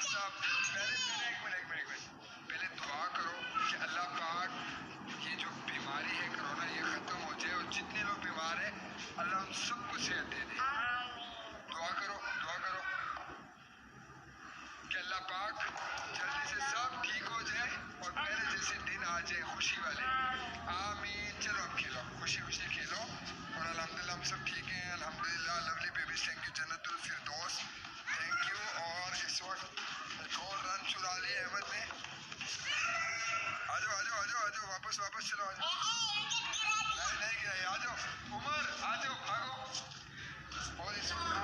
सब पहले एक मिनट पहले दुआ करो कि अल्लाह पाक ये जो बीमारी है कोरोना ये खत्म हो जाए और जितने लोग बीमार हैं अल्लाह उन सबको सेहत दे दे। दुआ करो कि अल्लाह पाक जल्दी से सब ठीक हो जाए और पहले जैसे दिन आ जाए खुशी वाले। आमीन। चलो अब खेलो, खुशी खुशी खेलो और अल्हम्दुलिल्लाह हम सब ठीक हैं अल्हम्दुलिल्लाह। Lovely baby thank you, Jannatul Firdous thank you. और इस वक्त एक और रन चुरा लिए अहमद ने। आ जाओ वापस चलो आ जाओ। नहीं गिरा, आ जाओ उमर, आ जाओ भागो। और इस वक्त